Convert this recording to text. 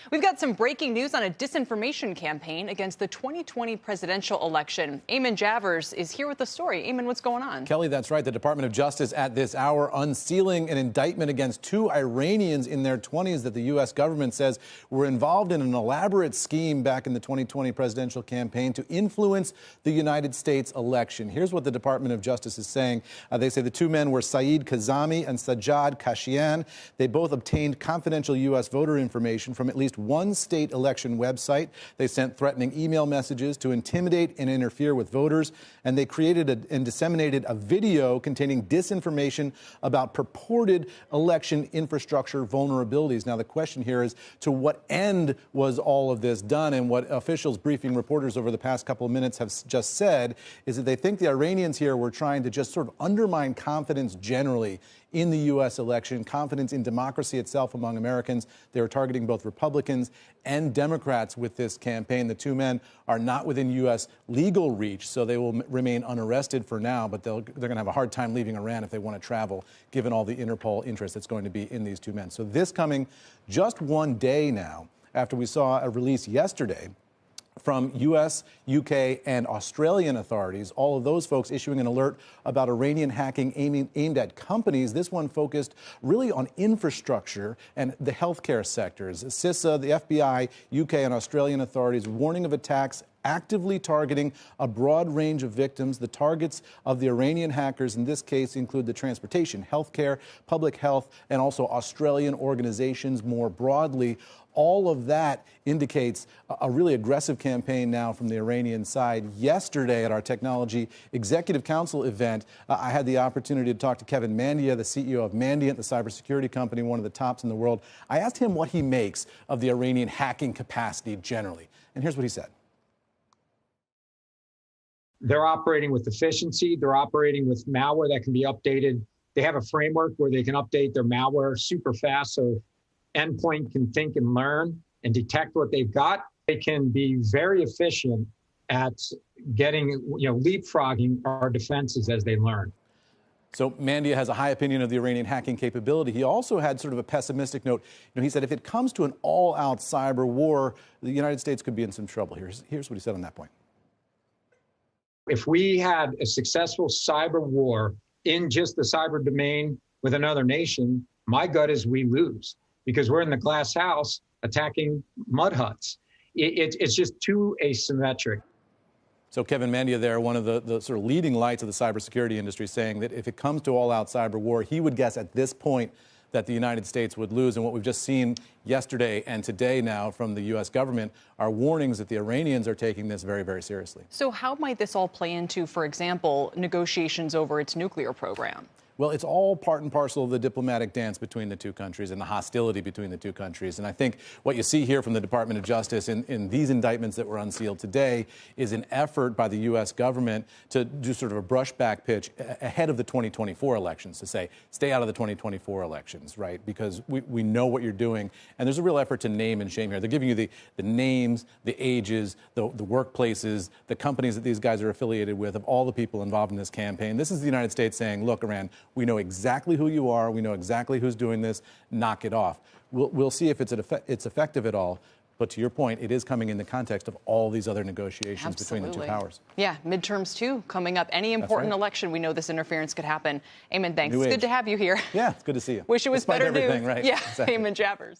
We've got some breaking news on a disinformation campaign against the 2020 presidential election. Eamon Javers is here with the story. Eamon, what's going on? Kelly, that's right. The Department of Justice at this hour unsealing an indictment against two Iranians in their 20s that the U.S. government says were involved in an elaborate scheme back in the 2020 presidential campaign to influence the United States election. Here's what the Department of Justice is saying. They say the two men were Saeed Kazami and Sajjad Kashian. They both obtained confidential U.S. voter information from at least one state election website. They sent threatening email messages to intimidate and interfere with voters, and they created and disseminated a video containing disinformation about purported election infrastructure vulnerabilities. Now, the question here is, to what end was all of this done? And what officials briefing reporters over the past couple of minutes have just said is that they think the Iranians here were trying to just sort of undermine confidence generally in the U.S. election, confidence in democracy itself among Americans. They were targeting both Republicans and Democrats with this campaign. The two men are not within U.S. legal reach, so they will remain unarrested for now, but they're going to have a hard time leaving Iran if they want to travel, given all the Interpol interest that's going to be in these two men. So this coming just one day now after we saw a release yesterday from U.S., U.K., and Australian authorities, all of those folks issuing an alert about Iranian hacking aimed at companies. This one focused really on infrastructure and the healthcare sectors. CISA, the FBI, U.K., and Australian authorities warning of attacks actively targeting a broad range of victims. The targets of the Iranian hackers in this case include the transportation, healthcare, public health, and also Australian organizations more broadly. All of that indicates a really aggressive campaign now from the Iranian side. Yesterday at our Technology Executive Council event, I had the opportunity to talk to Kevin Mandia, the CEO of Mandiant, the cybersecurity company, one of the tops in the world. I asked him what he makes of the Iranian hacking capacity generally. And here's what he said. They're operating with efficiency. They're operating with malware that can be updated. They have a framework where they can update their malware super fast, so endpoint can think and learn and detect what they've got. They can be very efficient at getting, leapfrogging our defenses as they learn. So Mandia has a high opinion of the Iranian hacking capability. He also had sort of a pessimistic note. He said if it comes to an all-out cyber war, the United States could be in some trouble. Here's what he said on that point. If we had a successful cyber war in just the cyber domain with another nation, my gut is we lose, because we're in the glass house attacking mud huts. It's just too asymmetric. So Kevin Mandia there, one of the sort of leading lights of the cybersecurity industry, saying that if it comes to all-out cyber war, he would guess at this point that the United States would lose. And what we've just seen yesterday and today now from the U.S. government are warnings that the Iranians are taking this very, very seriously. So how might this all play into, for example, negotiations over its nuclear program? Well, it's all part and parcel of the diplomatic dance between the two countries and the hostility between the two countries. And I think what you see here from the Department of Justice in these indictments that were unsealed today is an effort by the U.S. government to do sort of a brushback pitch ahead of the 2024 elections, to say, stay out of the 2024 elections, right? Because we know what you're doing. And there's a real effort to name and shame here. They're giving you the names, the ages, the workplaces, the companies that these guys are affiliated with, of all the people involved in this campaign. This is the United States saying, look, Iran, we know exactly who you are. We know exactly who's doing this. Knock it off. We'll see if it's effective at all. But to your point, it is coming in the context of all these other negotiations between the two powers. Yeah, midterms, too, coming up. Any important election, we know this interference could happen. Eamon, thanks. It's good to have you here. Yeah, it's good to see you. Wish it was better news. Right? Yeah, exactly. Eamon Javers.